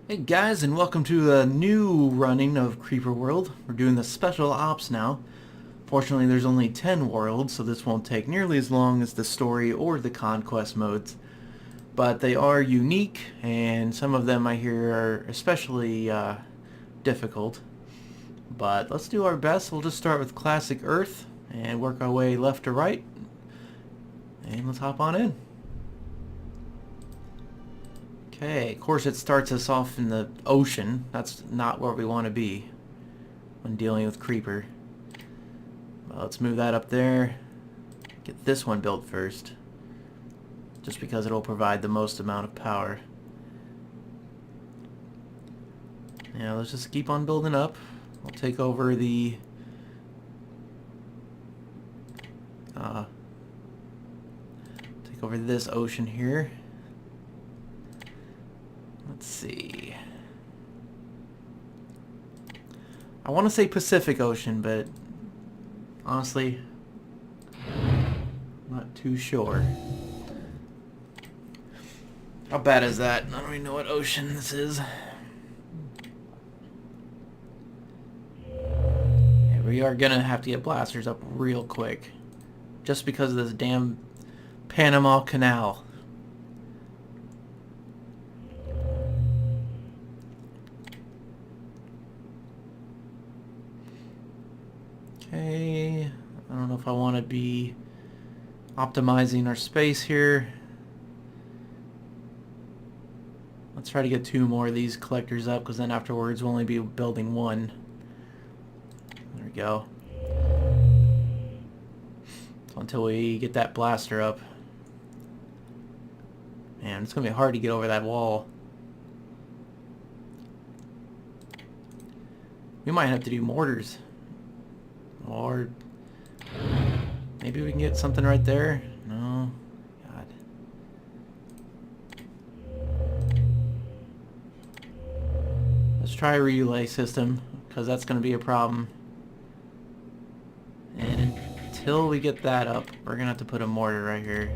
Hey guys, and welcome to a new running of Creeper World. We're doing the special ops now. Fortunately, there's only 10 worlds, so this won't take nearly as long as the story or the conquest modes. But they are unique, and some of them I hear are especially difficult. But let's do our best. We'll just start with Classic Earth and work our way left to right. And let's hop on in. Okay, of course it starts us off in the ocean. That's not where we want to be when dealing with Creeper. Well, let's move that up there. Get this one built first. Just because it'll provide the most amount of power. Yeah, let's just keep on building up. We'll take over the... take over this ocean here. Let's see. I want to say Pacific Ocean, but honestly, I'm not too sure. How bad is that? I don't even know what ocean this is. Yeah, we are gonna have to get blasters up real quick. Just because of this damn Panama Canal. Okay, I don't know if I want to be optimizing our space here. Let's try to get 2 more of these collectors up, because then afterwards we'll only be building 1. There we go. So until we get that blaster up. Man, it's going to be hard to get over that wall. We might have to do mortars. Or maybe we can get something right there. No. God. Let's try a relay system, because that's going to be a problem. And until we get that up, we're going to have to put a mortar right here.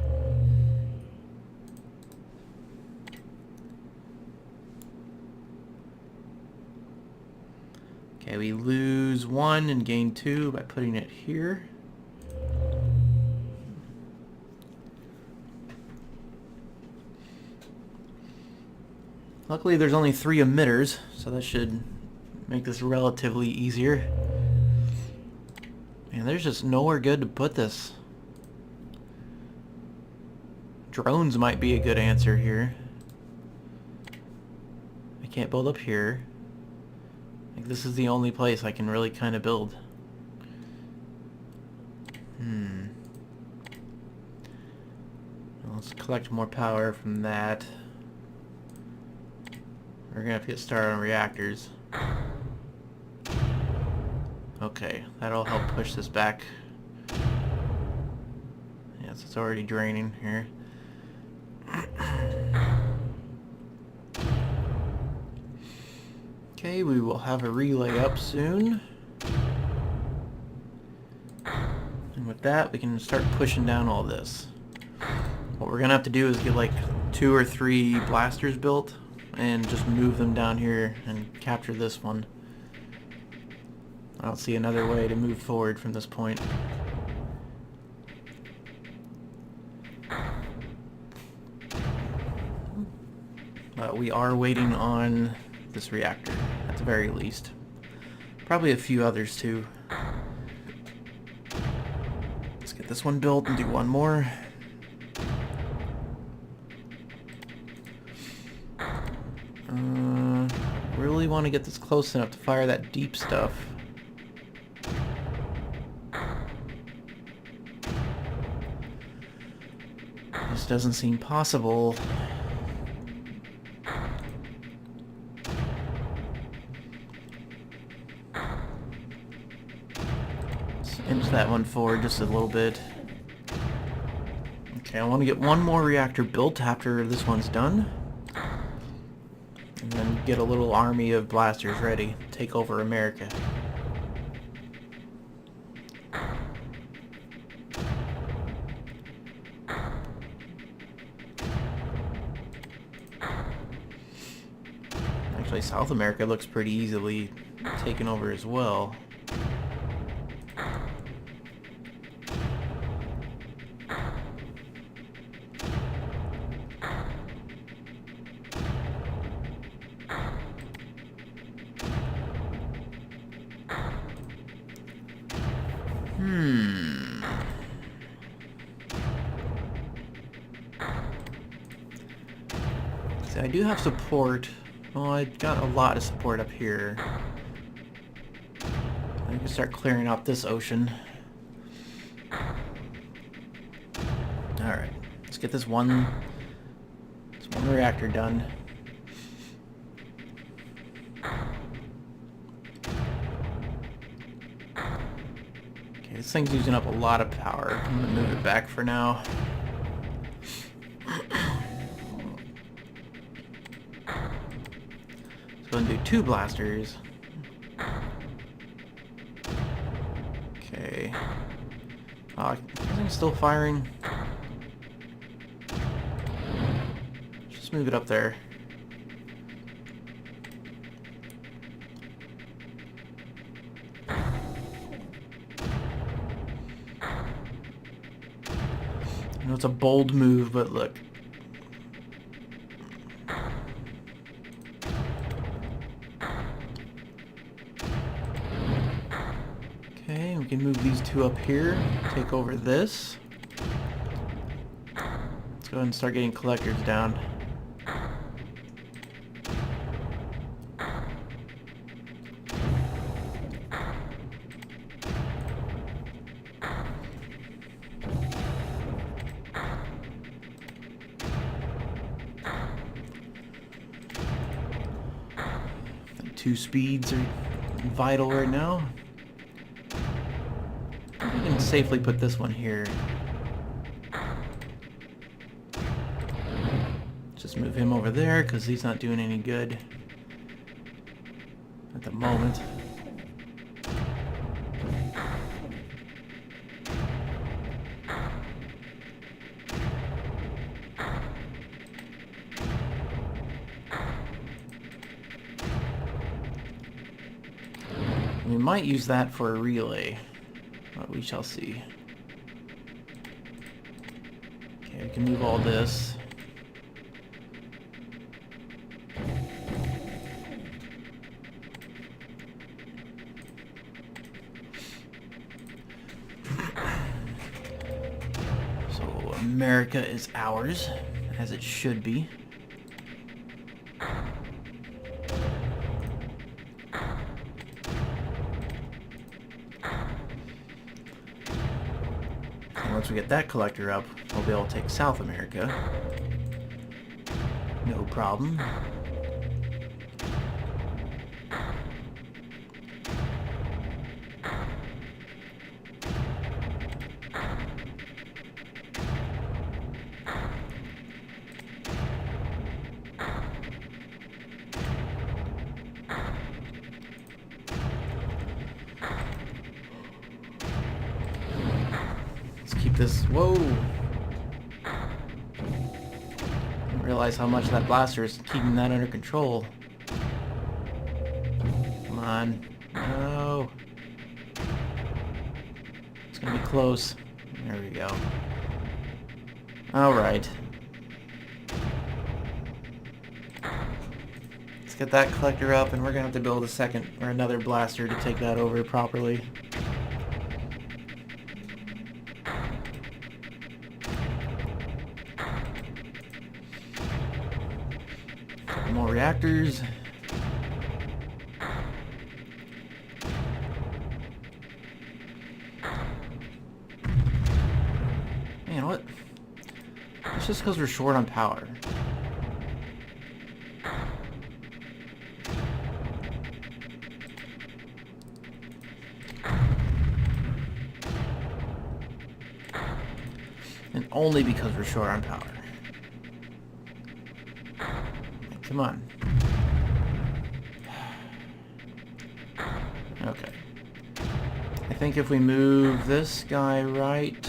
Okay, we lose 1 and gain 2 by putting it here. Luckily there's only 3 emitters, so that should make this relatively easier. Man, there's just nowhere good to put this. Drones might be a good answer here. I can't build up here. Like, this is the only place I can really kind of build. Well, let's collect more power from that. We're gonna have to get started on reactors. Okay, that'll help push this back. Yes, it's already draining here. Okay, we will have a relay up soon. And with that, we can start pushing down all this. What we're gonna have to do is get like 2 or 3 blasters built and just move them down here and capture this one. I don't see another way to move forward from this point. But we are waiting on this reactor, at the very least. Probably a few others too. Let's get this one built and do 1 more. Really want to get this close enough to fire that deep stuff. This doesn't seem possible. Let's inch that one forward just a little bit. Okay, I want to get 1 more reactor built after this one's done. And then get a little army of blasters ready to take over America. Actually, South America looks pretty easily taken over as well. See, I do have support. Well, I got a lot of support up here. I can start clearing out this ocean. Alright, let's get this one reactor done. Okay, this thing's using up a lot of power. I'm gonna move it back for now. Let's go and do 2 blasters. Okay. Oh, this thing's still firing. Just move it up there. I know it's a bold move, but look. Okay, we can move these 2 up here, take over this. Let's go ahead and start getting collectors down. The 2 speeds are vital right now. We can safely put this one here. Just move him over there because he's not doing any good at the moment. We might use that for a relay, but we shall see. Okay, we can move all this. So America is ours, as it should be. Once we get that collector up, we'll be able to take South America. No problem. Keep this. Whoa! Didn't realize how much that blaster is keeping that under control. Come on. No. It's gonna be close. There we go. Alright. Let's get that collector up, and we're gonna have to build a second or another blaster to take that over properly. More reactors. Man, what? It's just because we're short on power. And only because we're short on power. Come on. Okay. I think if we move this guy right...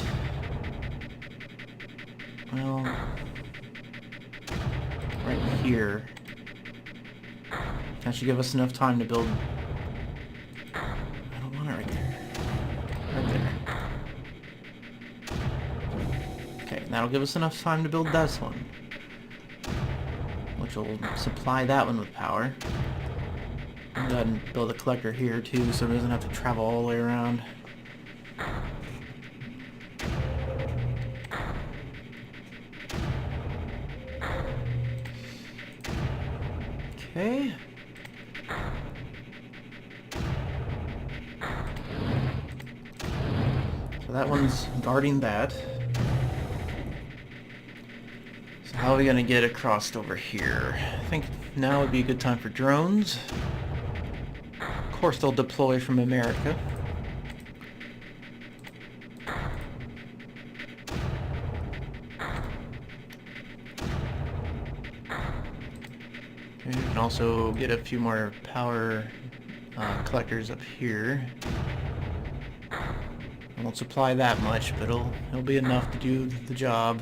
Well... Right here. That should give us enough time to build... I don't want it right there. Right there. Okay, that'll give us enough time to build this one, which will supply that one with power. I'll go ahead and build a collector here too, so it doesn't have to travel all the way around. Okay. So that one's guarding that. So how are we gonna get across over here? I think now would be a good time for drones. Of course they'll deploy from America. And we can also get a few more power collectors up here. I won't supply that much, but it'll be enough to do the job.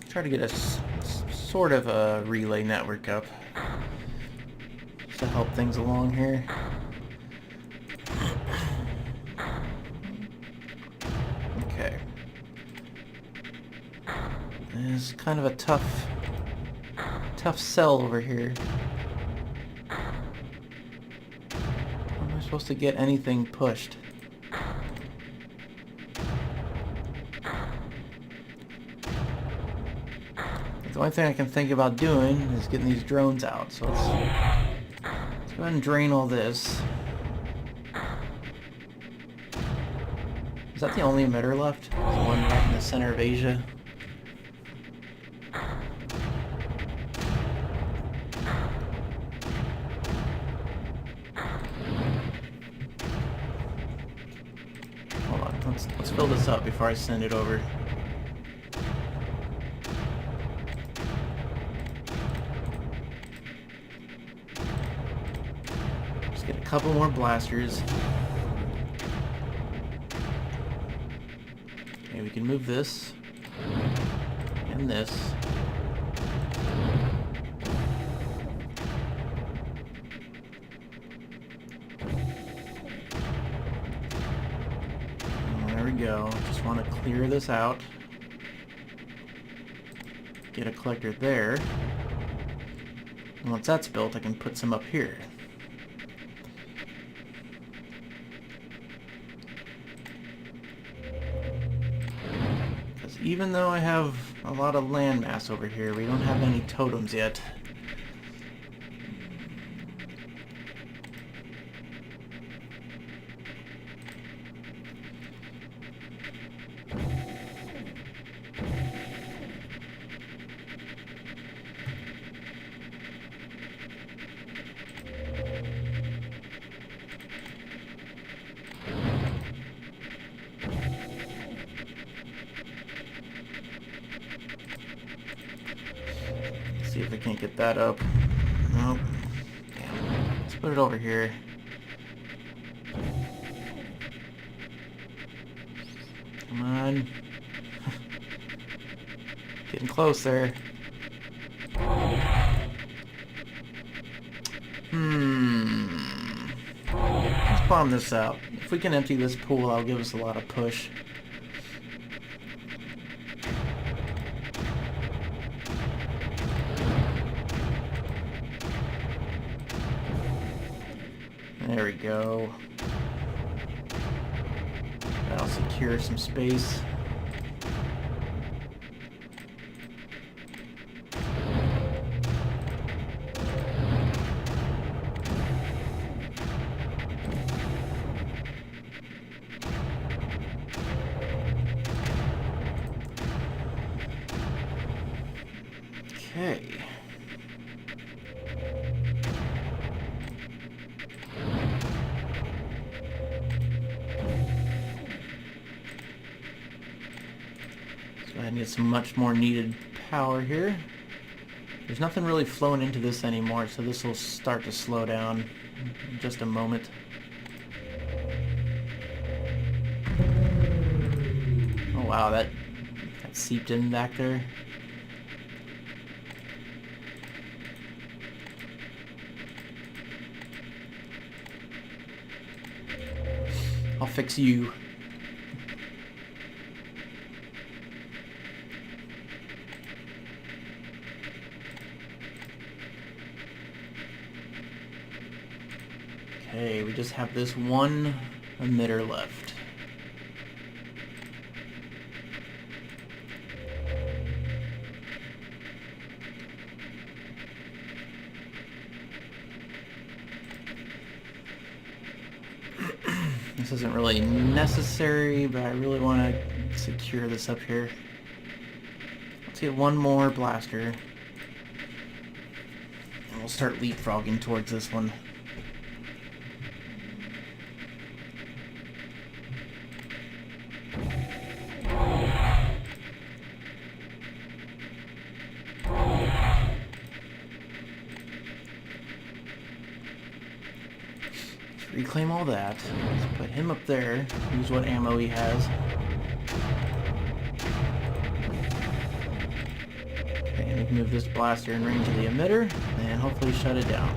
Try to get a sort of a relay network up to help things along here. Okay. It's kind of a tough sell over here. How am I supposed to get anything pushed? The only thing I can think about doing is getting these drones out. So let's go ahead and drain all this. Is that the only emitter left? The one right in the center of Asia? Hold on, let's fill this up before I send it over. Get a couple more blasters. Okay, we can move this and this. There we go. Just want to clear this out. Get a collector there. And once that's built, I can put some up here. Even though I have a lot of land mass over here, we don't have any totems yet. See if I can't get that up. Nope. Damn. Let's put it over here. Come on. Getting close there. Let's bomb this out. If we can empty this pool, that'll give us a lot of push. There we go. That'll secure some space. Okay. I need some much more needed power here. There's nothing really flowing into this anymore, so this will start to slow down in just a moment. Oh wow, that seeped in back there. I'll fix you. Okay, we just have this one emitter left. This isn't really necessary, but I really want to secure this up here. Let's get one more blaster. And we'll start leapfrogging towards this one. Reclaim all that. Let's put him up there. Use what ammo he has. Okay, and we can move this blaster in range of the emitter and hopefully shut it down.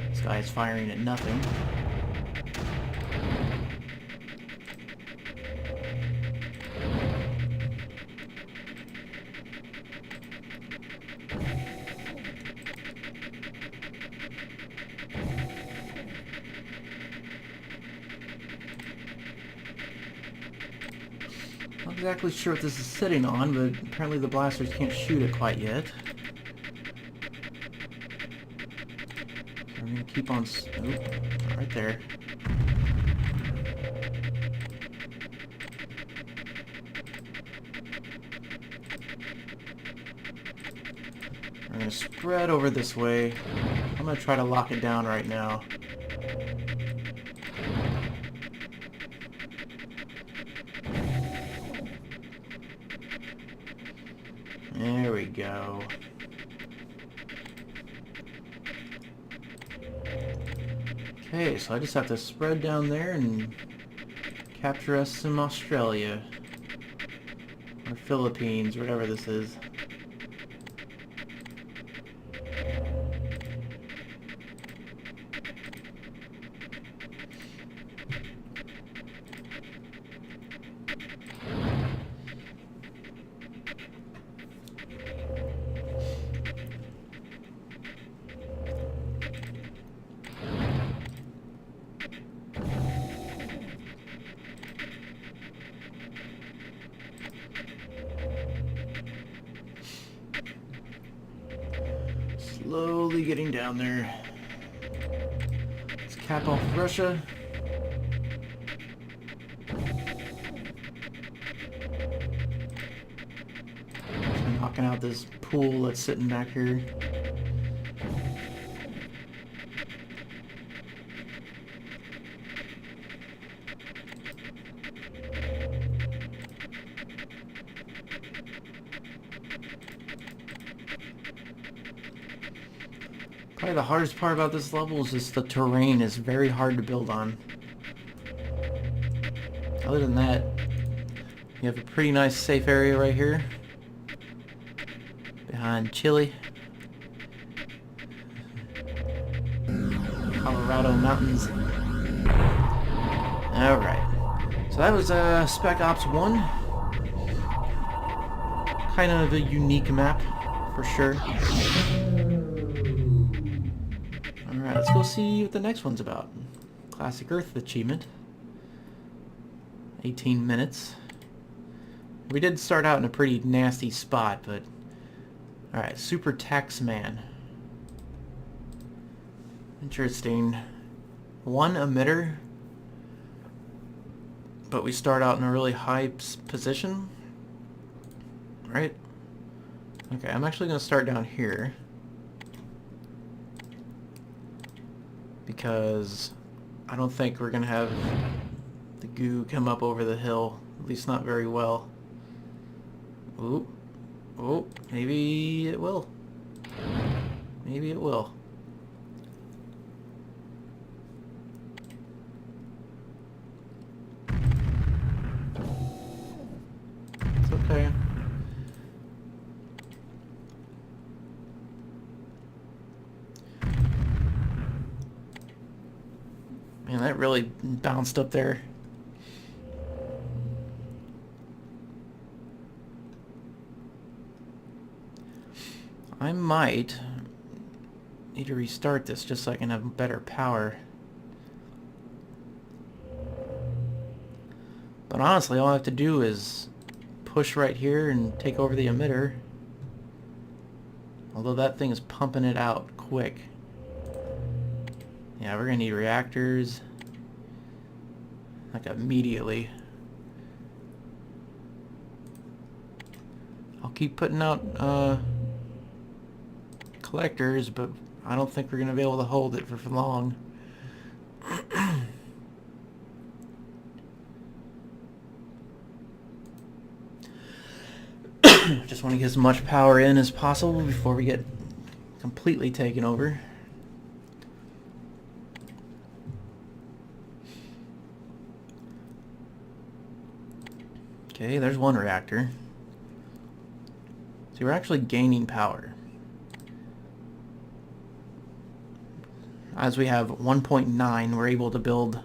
This guy is firing at nothing. Not exactly sure what this is sitting on, but apparently the blasters can't shoot it quite yet. I'm gonna keep on. Oop, right there. I'm gonna spread over this way. I'm gonna try to lock it down right now. There we go. Okay, so I just have to spread down there and capture us some Australia. Or Philippines, whatever this is. Slowly getting down there. Let's cap off Russia. Just knocking out this pool that's sitting back here. Probably the hardest part about this level is just the terrain is very hard to build on. Other than that, you have a pretty nice safe area right here. Behind Chile. Colorado mountains. Alright. So that was Spec Ops 1. Kind of a unique map, for sure. Alright, let's go see what the next one's about. Classic Earth achievement. 18 minutes. We did start out in a pretty nasty spot, but... Alright, Super Taxman. Interesting. one emitter, but we start out in a really high position, right? Okay, I'm actually going to start down here because I don't think we're going to have the goo come up over the hill, at least not very well. Ooh. Oh, maybe it will. Maybe it will. It's okay. Man, that really bounced up there. I might need to restart this just so I can have better power. But honestly, all I have to do is push right here and take over the emitter. Although that thing is pumping it out quick. Yeah, we're gonna need reactors. Like immediately. I'll keep putting out collectors, but I don't think we're gonna be able to hold it for long. Just want to get as much power in as possible before we get completely taken over. Okay, there's one reactor. So we're actually gaining power. As we have 1.9, we're able to build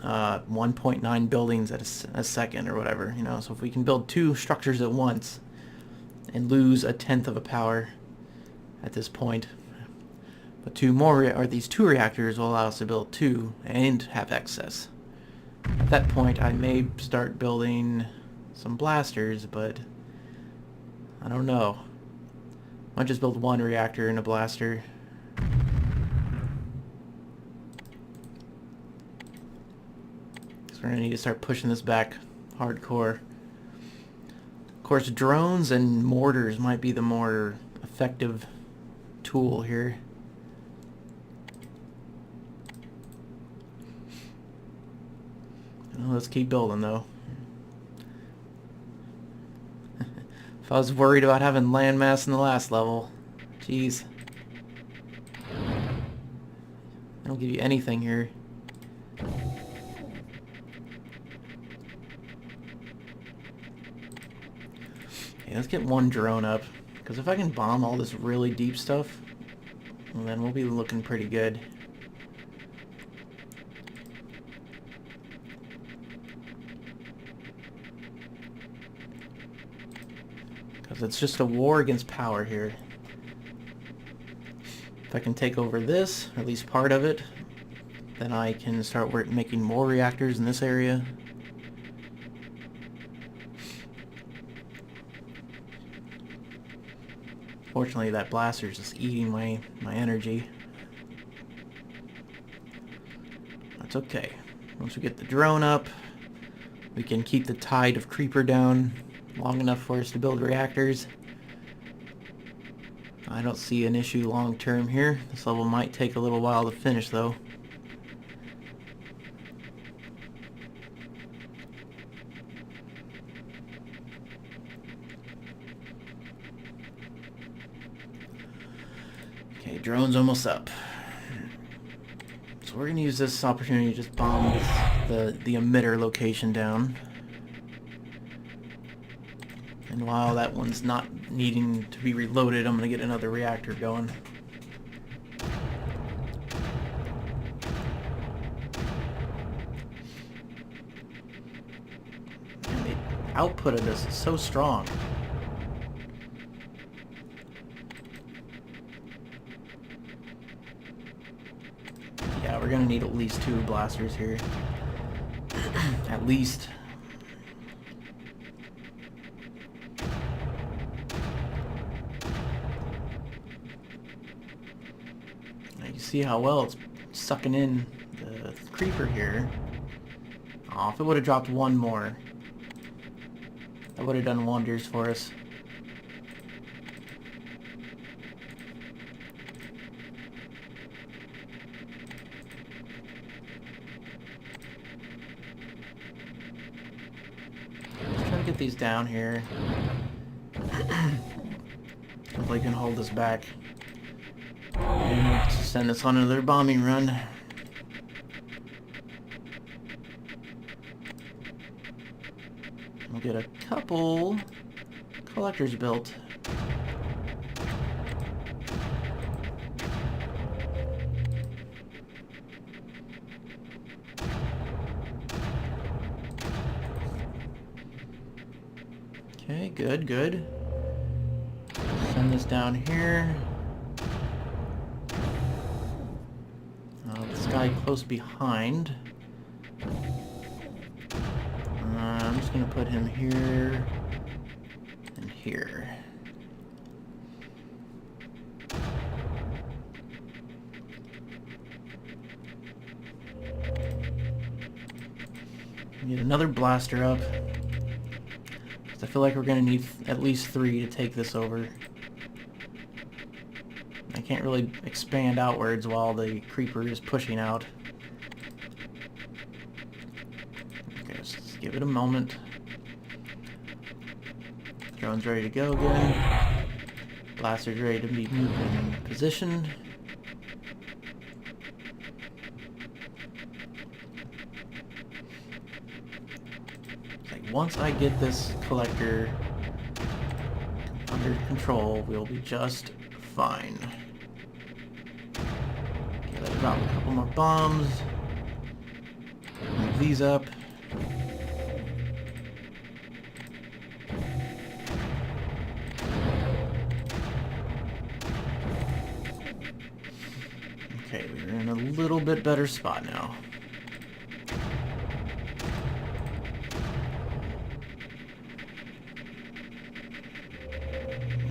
1.9 buildings at a second or whatever, you know. So if we can build 2 structures at once and lose 1/10 of a power at this point, but 2 more, or these 2 reactors will allow us to build 2 and have excess. At that point, I may start building some blasters, but I don't know. I might just build 1 reactor and a blaster. We're going to need to start pushing this back hardcore. Of course, drones and mortars might be the more effective tool here. Well, let's keep building, though. If I was worried about having landmass in the last level, jeez. I don't give you anything here. Okay, let's get 1 drone up, because if I can bomb all this really deep stuff, well, then we'll be looking pretty good. Because it's just a war against power here. If I can take over this, or at least part of it, then I can start making more reactors in this area. Fortunately, that blaster is just eating my energy. That's okay. Once we get the drone up, we can keep the tide of creeper down long enough for us to build reactors. I don't see an issue long term here. This level might take a little while to finish, though. Okay, drone's almost up. So we're going to use this opportunity to just bomb the emitter location down. And while that one's not needing to be reloaded, I'm going to get another reactor going. And the output of this is so strong. Yeah, we're going to need at least 2 blasters here. At least. You see how well it's sucking in creeper here. Oh, if it would have dropped one more, that would have done wonders for us. Let's try to get these down here. Hopefully can hold us back. And send us on another bombing run. We'll get a couple collectors built. Okay, good, good. Send this down here. This guy close behind. I'm just gonna put him here and here. Get another blaster up. I feel like we're gonna need at least 3 to take this over. I can't really expand outwards while the creeper is pushing out. Okay, let's just give it a moment. Drone's ready to go again. Blaster's ready to be moved in position. Once I get this collector under control, we'll be just fine. Okay, let's drop a couple more bombs. Move these up. Okay, we're in a little bit better spot now.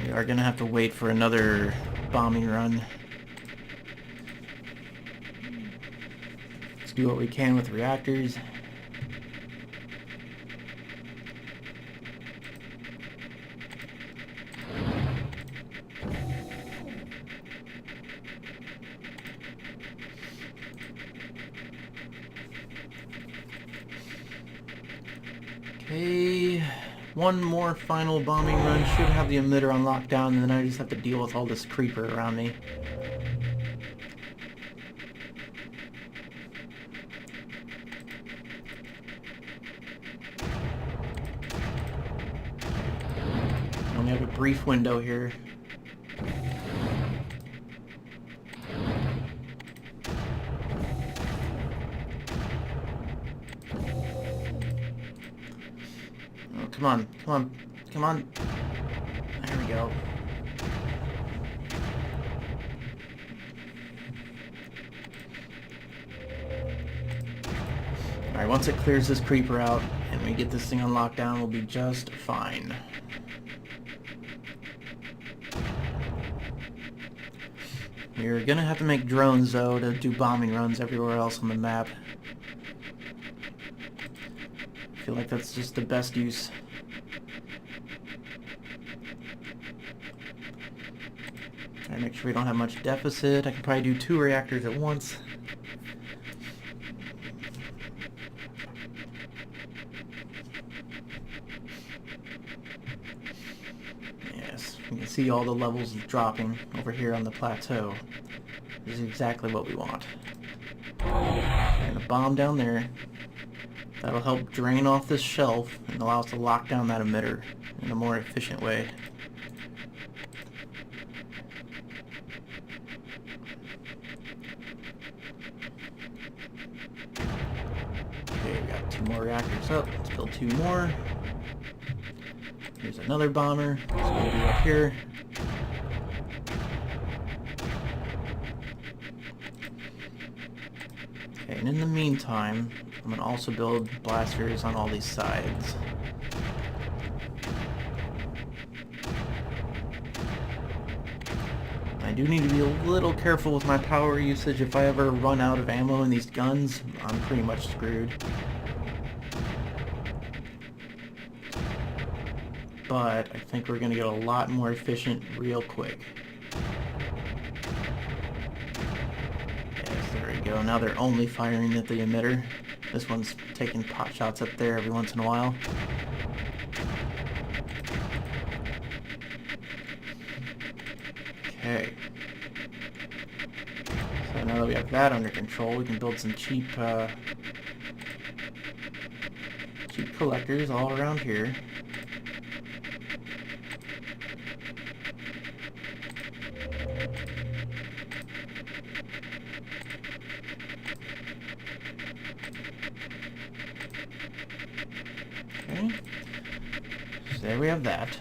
We are gonna have to wait for another bombing run. Let's do what we can with reactors. Okay, one more final bombing run. Should have the emitter on lockdown, and then I just have to deal with all this creeper around me. I only have a brief window here. Come on, come on, come on. There we go. Alright, once it clears this creeper out and we get this thing on lockdown, we'll be just fine. We're gonna have to make drones, though, to do bombing runs everywhere else on the map. I feel like that's just the best use. Try to make sure we don't have much deficit. I can probably do 2 reactors at once. Yes, you can see all the levels dropping over here on the plateau. This is exactly what we want. And a bomb down there. That'll help drain off this shelf and allow us to lock down that emitter in a more efficient way. Okay, we got 2 more reactors up. Let's build 2 more. Here's another bomber. It's going to be up here. Okay, and in the meantime, I'm going to also build blasters on all these sides. I I do need to be a little careful with my power usage. If I ever run out of ammo in these guns, I'm pretty much screwed. But I think we're going to get a lot more efficient real quick. Yes, there we go. Now they're only firing at the emitter. This one's taking pot shots up there every once in a while. Okay. So now that we have that under control, we can build some cheap collectors all around here. Okay. So there we have that.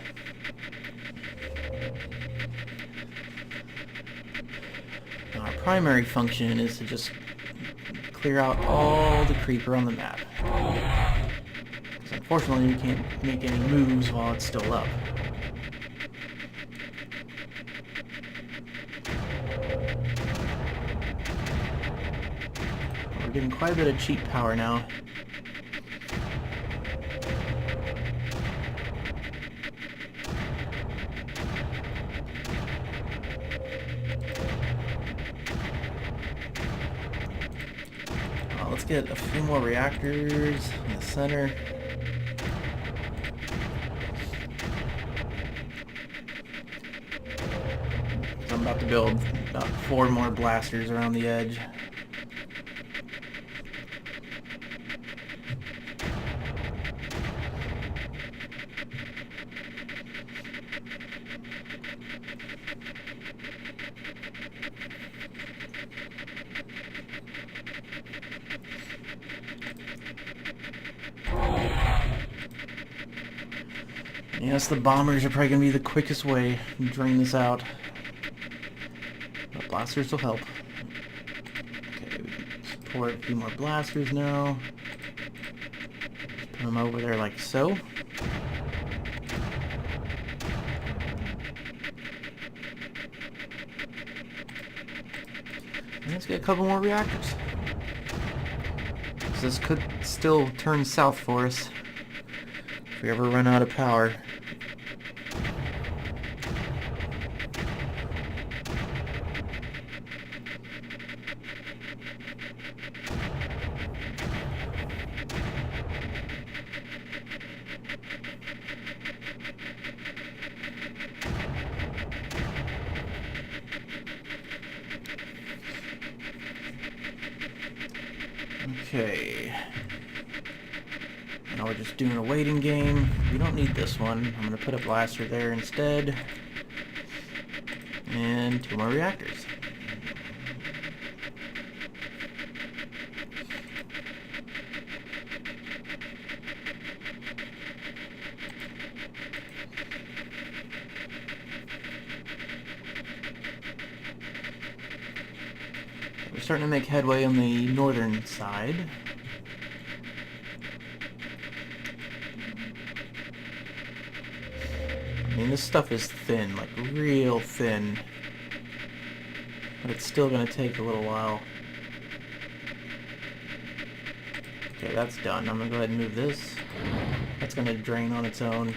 Now our primary function is to just clear out all the creeper on the map. Because unfortunately we can't make any moves while it's still up. We're getting quite a bit of cheap power now. Let's get a few more reactors in the center. So I'm about to build about 4 more blasters around the edge. Yes, the bombers are probably going to be the quickest way to drain this out. But blasters will help. Okay, we can support a few more blasters now. Just put them over there like so. And let's get a couple more reactors. So this could still turn south for us if we ever run out of power. Okay. Now we're just doing a waiting game. We don't need this one. I'm going to put a blaster there instead. And 2 more reactors. We're starting to make headway on the northern side. I mean, this stuff is thin, like real thin. But it's still going to take a little while. Okay, that's done. I'm going to go ahead and move this. That's going to drain on its own.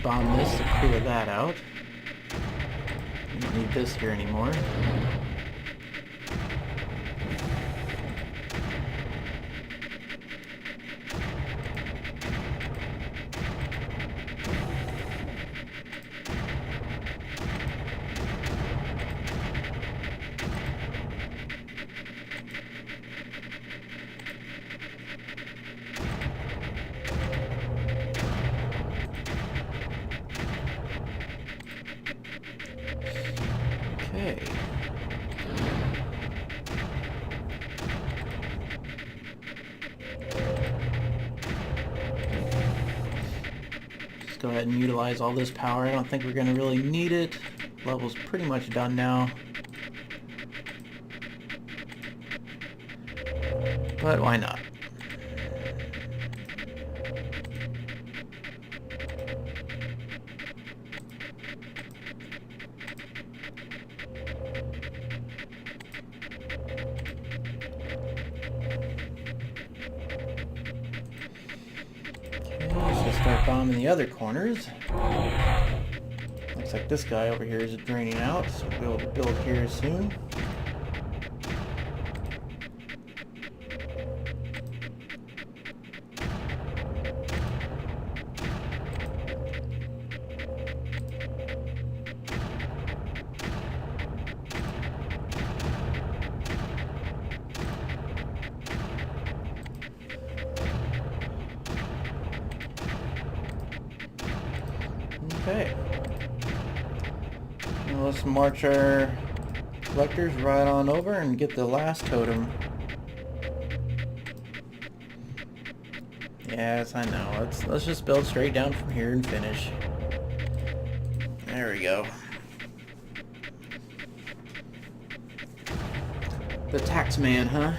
Bomb this to clear that out. We don't need this here anymore. Okay. Just go ahead and utilize all this power. I don't think we're going to really need it. Level's pretty much done now. But why not? Just start bombing the other corners. Looks like this guy over here is draining out, so we'll be able to build here soon. Okay. Now let's march our collectors right on over and get the last totem. Yes, I know. Let's just build straight down from here and finish. There we go. The tax man, huh?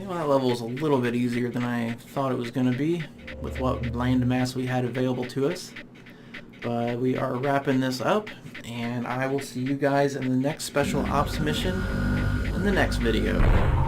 Well, that level is a little bit easier than I thought it was going to be with what land mass we had available to us. But we are wrapping this up, and I will see you guys in the next special ops mission in the next video.